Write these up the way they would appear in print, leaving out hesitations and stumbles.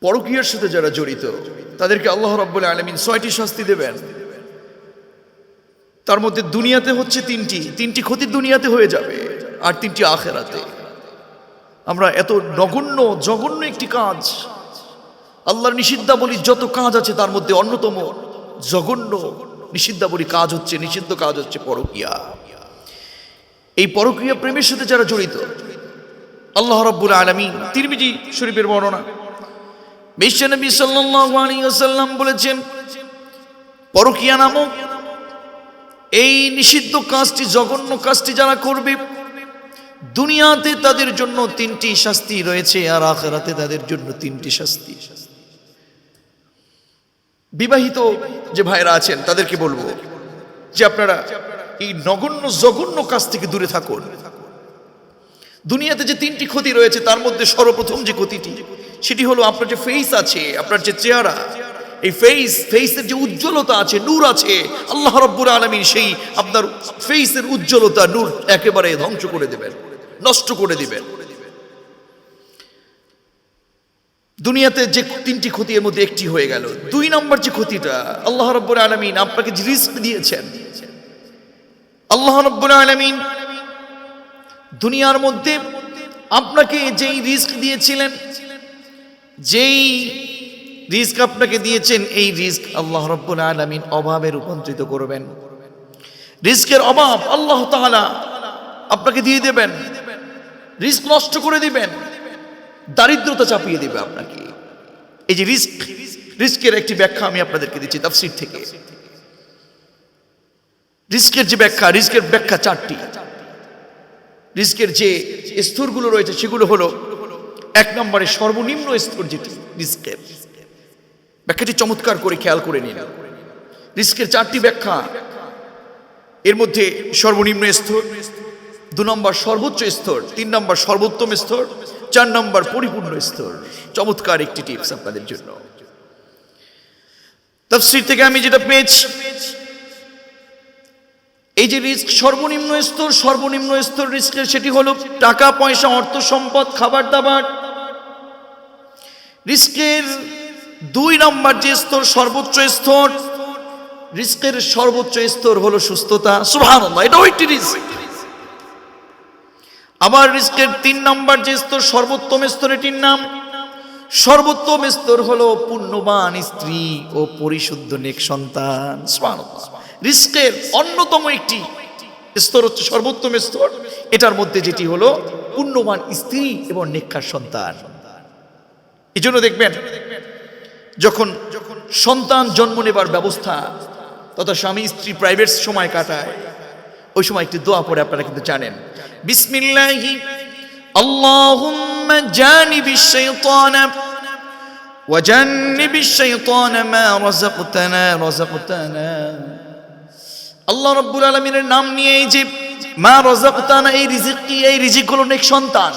পরকীয়ার সাথে যারা জড়িত তাদেরকে আল্লাহ রাব্বুল আলামিন 6টি শাস্তি দেবেন। তার মধ্যে দুনিয়াতে হচ্ছে তিনটি ক্ষতি দুনিয়াতে হয়ে যাবে, আর 3টি আখিরাতে। আমরা এত জঘন্য একটি কাজ, আল্লাহর নিষিদ্ধাবলী যত কাজ আছে তার মধ্যে অন্যতম জঘন্য নিষিদ্ধ কাজ হচ্ছে পরকীয়া। এই পরকীয়া প্রেমের সাথে যারা জড়িত, আল্লাহ রাব্বুল আলামিন তিরমিজি শরীফের বর্ণনা, বিশ্বনবী সাল্লাল্লাহু আলাইহি ওয়াসাল্লাম বলেছেন, পরকীয়া নামক এই নিষিদ্ধ কাজটি, জঘন্য কাজটি যারা করবে, দুনিয়াতে তাদের জন্য 3টি শাস্তি রয়েছে, আর আখিরাতে তাদের জন্য 3টি শাস্তি। বিবাহিত যে ভাইরা আছেন তাদেরকে বলবো যে আপনারা এই জঘন্য কাজ থেকে দূরে থাকুন। দুনিয়াতে যে 3টি ক্ষতি রয়েছে তার মধ্যে সর্বপ্রথম যে ক্ষতিটি, সেটি হলো আপনার যে ফেস আছে, আপনার যে চেহারা, এই ফেসের যে উজ্জ্বলতা আছে, নূর আছে, আল্লাহ রাব্বুল আলামিন সেই আপনার ফেসের উজ্জ্বলতা, নূর একেবারে ধ্বংস করে দেবেন, নষ্ট করে দিবেন। দুনিয়াতে যে 3টি ক্ষতি এর মধ্যে একটি হয়ে গেল। 2 নম্বর যে ক্ষতিটা, আল্লাহ রাব্বুল আলামিন আপনাকে যে রিস্ক দিয়েছেন, আল্লাহ রাব্বুল আলামিন দুনিয়ার মধ্যে আপনাকে যেই রিস্ক দিয়েছিলেন, যেই রিস্ক আপনাকে দিয়েছেন, এই রিস্ক আল্লাহ রাব্বুল আলামিন অভাবে রূপান্তরিত করবেন। রিস্কের অভাব আল্লাহ তাআলা আপনাকে দিয়ে দেবেন, রিস্ক নষ্ট করে দিবেন, দারিদ্রতা চাপিয়ে দিবে আপনাকে। এই যে রিস্কের একটি ব্যাখ্যা আমি আপনাদেরকে দিচ্ছি তাফসীর থেকে। রিস্কের ব্যাখ্যা 4টি। রিস্কের যে স্তরগুলো রয়েছে সেগুলো হলো, 1 নম্বরে সর্বনিম্ন স্তর যেটি রিস্কের, ব্যাখ্যাটি চমৎকার করে খেয়াল করে নিন। রিস্কের 4টি ব্যাখ্যা, এর মধ্যে সর্বনিম্ন স্তর, 2 নম্বর সর্বোচ্চ স্তর, 3 নম্বর সর্বোত্তম স্তর, 4 নম্বর পরিপূর্ণ স্তর। চমৎকার একটি টিপস আপনাদের জন্য তাফসীর থেকে আমি যেটা পেয়েছি, এই যে রিস্ক সর্বনিম্ন স্তর রিস্কের, সেটি হলো টাকা পয়সা, অর্থ সম্পদ, খাবার দাবার। রিস্কের 2 নম্বর যে স্তর, সর্বোচ্চ স্তর, রিস্কের সর্বোচ্চ স্তর হলো সুস্থতা। সুবহানাল্লাহ, এটাও একটি রিস্ক। আবার রিস্কের 3 নম্বর যে স্তর, সর্বোত্তম স্তর, এটির নাম সর্বোত্তম স্তর হলো পুণ্যবান স্ত্রী ও পরিশুদ্ধ নেক সন্তান। সুবহানাল্লাহ, রিস্কের অন্যতম একটি স্তর হচ্ছে সর্বোত্তম স্তর, এটার মধ্যে যেটি হলো পুণ্যবান স্ত্রী এবং নেককার সন্তান। এই জন্য দেখবেন যখন সন্তান জন্ম নেবার ব্যবস্থা তথা স্বামী স্ত্রী প্রাইভেট সময় কাটায়, ওই সময় একটি দোয়া পড়ে আপনারা কিন্তু জানেন, বিসমিল্লাহি আল্লাহুম্মা জানিবিশ শাইতানা ওয়া জান্নিবিশ শাইতানা মা রাযাকতানা। আল্লাহ রাব্বুল আলামিনের নাম নিয়ে এই যে মা রাযাকতানা, এই রিজিক হলো নেক সন্তান।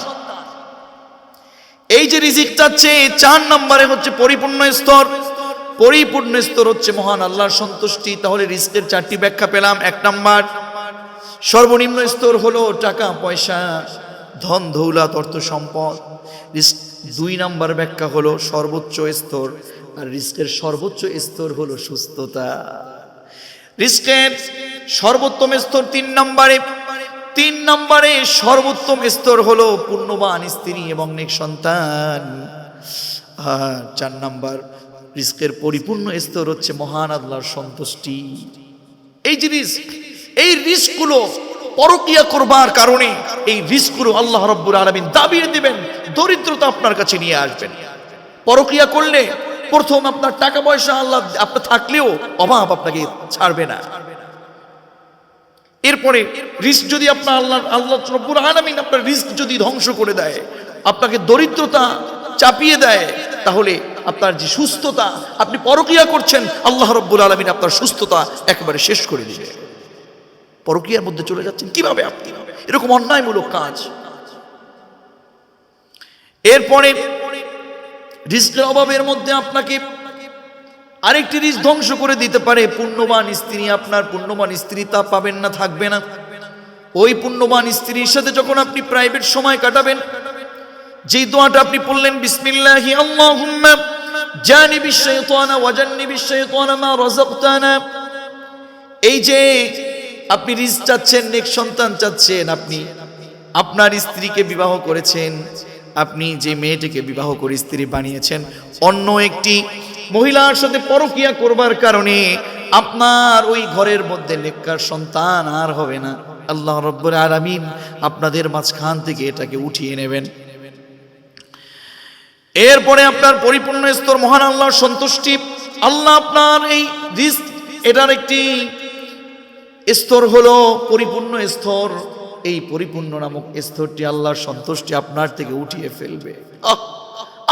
এই যে রিজিক চাচ্ছে, 4 নম্বরে হচ্ছে পরিপূর্ণ স্তর হচ্ছে মহান আল্লাহর সন্তুষ্টি। তাহলে রিজিকের 4টি ব্যাখ্যা পেলাম। 1 নম্বর সর্বনিম্ন স্তর হলো টাকা পয়সা, ধন দৌলত, অর্থ সম্পদ। 2 নম্বর ব্যাখ্যা হলো সর্বোচ্চ স্তর, আর রিজিকের সর্বোচ্চ স্তর হলো সুস্থতা। রিজিকের সর্বোত্তম স্তর 3 নম্বরে সর্বোত্তম স্তর হলো পুণ্যবান স্ত্রী এবং নেক সন্তান। আর 4 নম্বর রিজিকের পরিপূর্ণ স্তর হচ্ছে মহান আল্লাহর সন্তুষ্টি। এই যে এই রিস্কগুলো পরকীয়া করবার কারণে, এই রিস্কগুলো আল্লাহ রাব্বুল আলামিন দাবিয়ে দিবেন, দরিদ্রতা আপনার কাছে নিয়ে আসবেন। পরকীয়া করলে প্রথম আপনার টাকা পয়সা আল্লাহ আপনার থাকলেও অভাব আপনাকে ছাড়বে না। এরপরে রিস্ক যদি আপনার আল্লাহ রাব্বুল আলামিন আপনার রিস্ক যদি ধ্বংস করে দেয়, আপনাকে দরিদ্রতা চাপিয়ে দেয়, তাহলে আপনার যে সুস্থতা, আপনি পরকীয়া করছেন, আল্লাহ রাব্বুল আলামিন আপনার সুস্থতা একেবারে শেষ করে দিবে। পরকীয়ার মধ্যে চলে যাচ্ছেন কিভাবে আপনি, এরকম অন্যায়মূলক কাজ। এরপরে রিস্কের অভাবের মধ্যে আপনাকে আরেকটি রিস্ক ধ্বংস করে দিতে পারে, পুণ্যবান স্ত্রী। আপনার পুণ্যবান স্ত্রী তা পাবেন না, থাকবে না। ওই পুণ্যবান স্ত্রীর সাথে যখন আপনি প্রাইভেট সময় কাটাবেন, যেই দোয়াটা আপনি পড়লেন, বিসমিল্লাহি আল্লাহুম্মা জানিবিশ শাইতানা ওয়া জান্নিবিশ শাইতানা মা রাযাকতানা। এই যে আপনি রিজক চাচ্ছেন, নেক সন্তান চাচ্ছেন, আপনি আপনার স্ত্রীকে বিবাহ করেছেন, আপনি যে মেয়েটিকে বিবাহ করে স্ত্রী বানিয়েছেন, অন্য একটি মহিলার সাথে পরকীয়া করবার কারণে আপনার ওই ঘরের মধ্যে নেককার সন্তান আর হবে না। আল্লাহ রাব্বুল আলামিন আপনাদের মাঝখান থেকে এটাকে উঠিয়ে নেবেন। এরপরে আপনার পরিপূর্ণ স্তর মহান আল্লাহর সন্তুষ্টি। আল্লাহ আপনার এই রিজক, এটার একটি স্তর হলো পরিপূর্ণ স্তর। এই পরিপূর্ণ নামক স্তরটি আল্লাহর সন্তুষ্টি আপনার থেকে উঠিয়ে ফেলবে।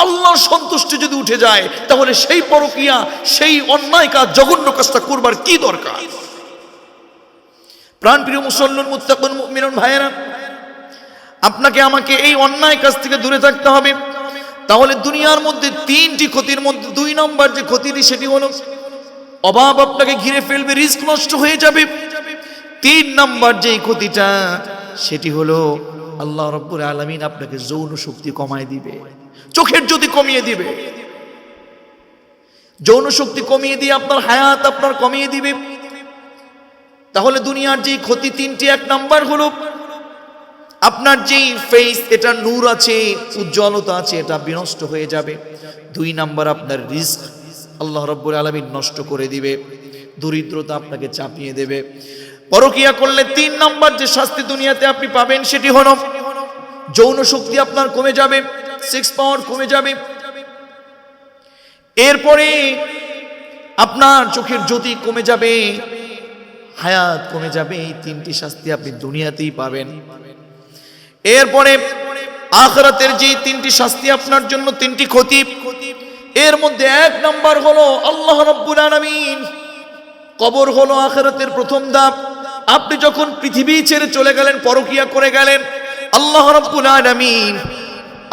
আল্লাহর সন্তুষ্টি যদি উঠে যায়, তাহলে সেই পরকীয়া, সেই অন্যায় কাজ, জঘন্য কাজটা করবার কি দরকার? প্রাণপ্রিয় মুসল্লিন, মুত্তাকুন, মুমিনুন ভাইয়েরা, আপনাকে আমাকে এই অন্যায় কাজ থেকে দূরে থাকতে হবে। তাহলে দুনিয়ার মধ্যে তিনটি ক্ষতির মধ্যে 2 নম্বর যে ক্ষতিটি, সেটি হলো অভাব আপনাকে ঘিরে ফেলবে, রিস্ক নষ্ট হয়ে যাবে। 3 নম্বর যে ক্ষতিটা, সেটি হলো আল্লাহ রাব্বুল আলামিন আপনাকে যৌন শক্তি কমায় দিবে, চোখের জ্যোতি কমিয়ে দিবে। যৌন শক্তি কমিয়ে দিয়ে আপনার হায়াত আপনার কমিয়ে দিবে। তাহলে দুনিয়ার যে ক্ষতি 3টি, 1 নম্বর হলো আপনার যেই ফেস, এটা নূর আছে, উজ্জ্বলতা আছে, এটা বিনষ্ট হয়ে যাবে। 2 নম্বর আপনার রিস্ক আল্লাহ রাব্বুল আলামিন নষ্ট করে দিবে, দরিদ্রতা আপনাকে চাপিয়ে দেবে। পরকীয়া করলে 3 নম্বর যে শাস্তি দুনিয়াতে আপনি পাবেন, সেটি হলো যৌন শক্তি আপনার কমে যাবে, সেক্স পাওয়ার কমে যাবে। এরপরে আপনার চোখের জ্যোতি কমে যাবে, হায়াত কমে যাবে। এই 3টি শাস্তি আপনি দুনিয়াতেই পাবেন। এরপরে আখিরাতের যে 3টি শাস্তি আপনার জন্য, 3টি ক্ষতি, এর মধ্যে 1 নম্বর হলো আল্লাহ রাব্বুল আলামিন, কবর হলো আখিরাতের প্রথম ধাপ। আপনি যখন পৃথিবী ছেড়ে চলে গেলেন, পরকীয়া করে গেলেন, আল্লাহ রাব্বুল আলামিন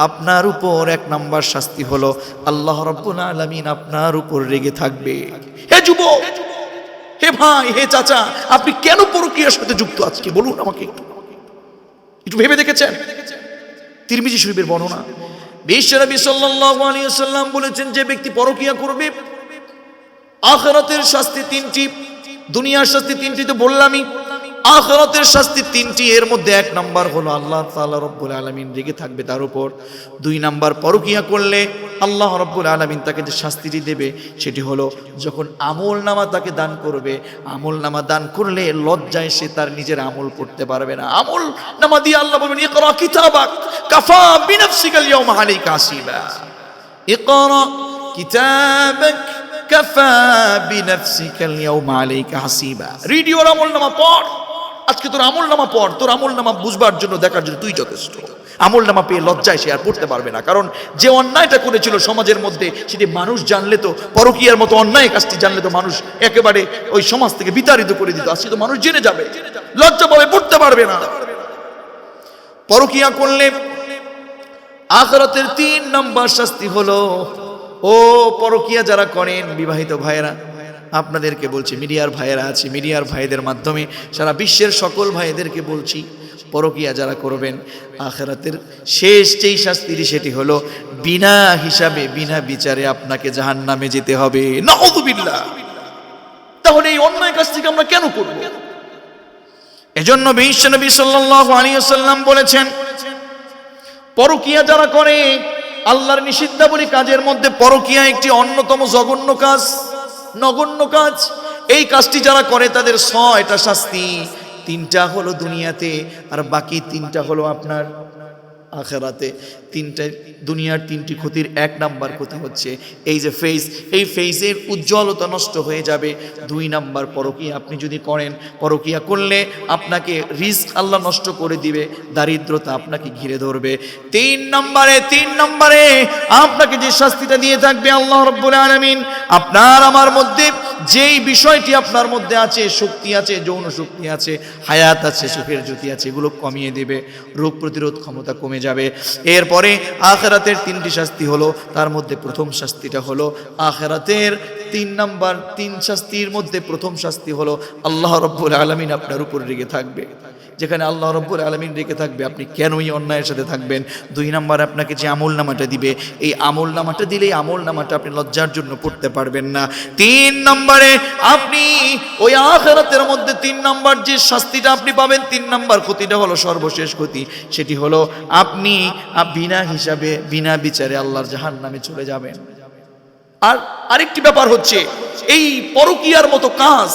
আপনার উপর 1 নম্বর শাস্তি হলো আল্লাহ রাব্বুল আলামিন আপনার উপর রেগে থাকবে। হে যুবক, হে ভাই, হে চাচা, আপনি কেন পরকীয়ার সাথে যুক্ত আজকে বলুন আমাকে, একটু ভেবে দেখেছেন? তিরমিজি শরীফের বর্ণনা, বিশ্বনবী সাল্লাল্লাহু আলাইহি ওয়াসাল্লাম বলেছেন, যে ব্যক্তি পরকীয়া করবে, আখিরাতের শাস্তি 3টি, দুনিয়ার শাস্তি 3টি তো বললামই, আখিরাতের শাস্তি 3টি। এর মধ্যে 1 নম্বর হলো আল্লাহ তাআলা রব্বুল আলামিন রেগে থাকবে তার উপর। 2 নম্বর, পরকীয়া করলে আল্লাহ রব্বুল আলামিন তাকে যে শাস্তিটি দেবে, সেটি হলো যখন আমল নামা তাকে দান করবে, আমল নামা দান করলে লজ্জায় সে তার নিজের আমল করতে পারবে না। আমল নামা দিয়ে আল্লাহ বলবেন, ইকরা কিতাবাক কাফা বিনাফসিকাল ইয়াওমা আলাইকা হাসিবা। ইকরা কিতাবাক কাফা বিনাফসিকাল ইয়াওমা আলাইকা হাসিবা। রিড ইওর আমলনামা, পড়। আজকে তোর আমলনামা পড়, তোর আমলনামা বুঝবার জন্য, দেখার জন্য তুই যথেষ্ট। আমলনামা পেয়ে লজ্জায় সে আর পড়তে পারবে না, কারণ যে অন্যায়টা করেছিল সমাজের মধ্যে, সেটি মানুষ জানলে তো, পরকীয়ার মতো অন্যায় কাজটি জানলে তো মানুষ একেবারে ওই সমাজ থেকে বিতাড়িত করে দিত। আজকে তো মানুষ জেনে যাবে, লজ্জা পাবে, পড়তে পারবে না। পরকীয়া করলে আখিরাতের 3 নম্বর শাস্তি হলো, ও পরকীয়া যারা করেন বিবাহিত ভাইয়েরা, আপনাদেরকে বলছি, মিডিয়ার ভাইয়েরা আছে, মিডিয়ার ভাইদের মাধ্যমে সারা বিশ্বের সকল ভাইদেরকে বলছি, পরকীয়া যারা করবেন, আখিরাতের শেষ যেই শাস্তি, সেটি হলো বিনা হিসাবে, বিনা বিচারে আপনাকে জাহান্নামে যেতে হবে। নাউযুবিল্লাহ। তাহলে এই অন্যায় কাজ থেকে আমরা কেন করব? এজন্য বিশ্বনবী সাল্লাল্লাহু আলাইহি ওয়াসাল্লাম বলেছেন, পরকীয়া যারা করে, আল্লাহর নিষিদ্ধাবলী কাজের মধ্যে পরকীয়া একটি অন্যতম জঘন্য কাজ, নগণ্য কাজ। এই কাজটি যারা করে তাদের 6টা শাস্তি, 3টা হলো দুনিয়াতে, আর বাকি 3টা হলো আপনার আখিরাতে। 3টা দুনিয়ার 3টি ক্ষতির 1 নম্বর ক্ষতি হচ্ছে এই যে ফেস, এই ফেসের উজ্জ্বলতা নষ্ট হয়ে যাবে। 2 নম্বর, পরকীয়া আপনি যদি করেন, পরকীয়া করলে আপনাকে রিস্ক আল্লাহ নষ্ট করে দিবে, দারিদ্রতা আপনাকে ঘিরে ধরবে। 3 নম্বরে আপনাকে যে শাস্তিটা দিয়ে থাকবে আল্লাহ রাব্বুল আলামিন, আপনার আমার মধ্যে যেই বিষয়টি আপনার মধ্যে আছে, শক্তি আছে, যৌন শক্তি আছে, হায়াত আছে, চোখের জ্যোতি আছে, এগুলো কমিয়ে দেবে, রোগ প্রতিরোধ ক্ষমতা কমে যাবে। এরপরে আখিরাতের 3টি শাস্তি হলো, তার মধ্যে প্রথম শাস্তিটা হলো আখিরাতের 3 নম্বর, 3 শাস্তির মধ্যে প্রথম শাস্তি হলো আল্লাহ রাব্বুল আলামিন আপনার উপর রেগে থাকবে। যেখানে আল্লাহ রাব্বুল আলামিন রেখে থাকবে, আপনি কেনই অন্যায়ের সাথে থাকবেন। 2 নাম্বার, আপনাকে যে আমল নামাটা দিবে, এই আমল নামাটা দিলে এই আমল নামাটা আপনি লজ্জার জন্য পড়তে পারবেন না। 3 নম্বরে, আপনি ওই আখিরাতের মধ্যে 3 নাম্বার যে শাস্তিটা আপনি পাবেন, 3 নাম্বার ক্ষতিটা হলো সর্বশেষ ক্ষতি, সেটি হলো আপনি বিনা হিসাবে বিনা বিচারে আল্লাহর জাহান্নামে চলে যাবেন। আর আরেকটি ব্যাপার হচ্ছে, এই পরকীয়ার মতো কাজ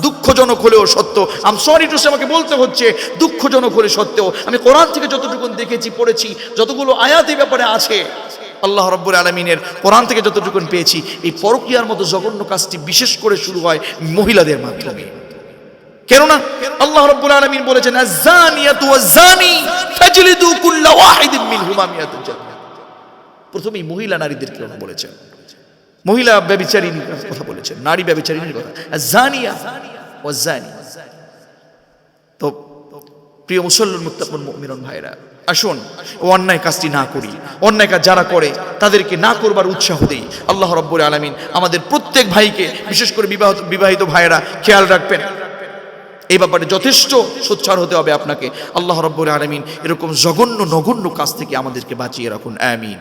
দুঃখজনক হলেও সত্য, আম সরি টু সে, আমাকে বলতে হচ্ছে দুঃখজনক হলে সত্ত্বেও, আমি কোরআন থেকে যতটুকু দেখেছি, পড়েছি, যতগুলো আয়াত এই ব্যাপারে আছে, আল্লাহ রাব্বুল আলামিনের কোরআন থেকে যতটুকু পেয়েছি, এই পরকীয়ার মতো জঘন্য কাজটি বিশেষ করে শুরু হয় মহিলাদের মাধ্যমে। কেননা আল্লাহ রাব্বুল আলামিন বলেছেন, আয-যানিয়াতু ওয়াজ-যানি ফাজলিদু কুল্লা ওয়াহিদিন মিনহুমা মিয়াতাল জালদা। প্রথমেই মহিলা নারীদেরকে বলেছেন, মহিলা ব্যভিচারিণীর কথা বলেছেন, নারী ব্যভিচারিণীর কথা, আয-যানিয়া ওয়াজ-যানি। তো প্রিয় মুসল্লিন মুত্তাকুন মুমিনুন ভাইরা, আসুন ও অন্যায় কাজটি না করি। অন্যায় কাজ যারা করে তাদেরকে না করবার উৎসাহ দেই। আল্লাহ রাব্বুল আলামিন আমাদের প্রত্যেক ভাইকে, বিশেষ করে বিবাহিত ভাইয়েরা খেয়াল রাখবেন, এই ব্যাপারে যথেষ্ট সোচ্চার হতে হবে আপনাকে। আল্লাহ রাব্বুল আলামিন এরকম জঘন্য নগণ্য কাজ থেকে আমাদেরকে বাঁচিয়ে রাখুন, আমিন।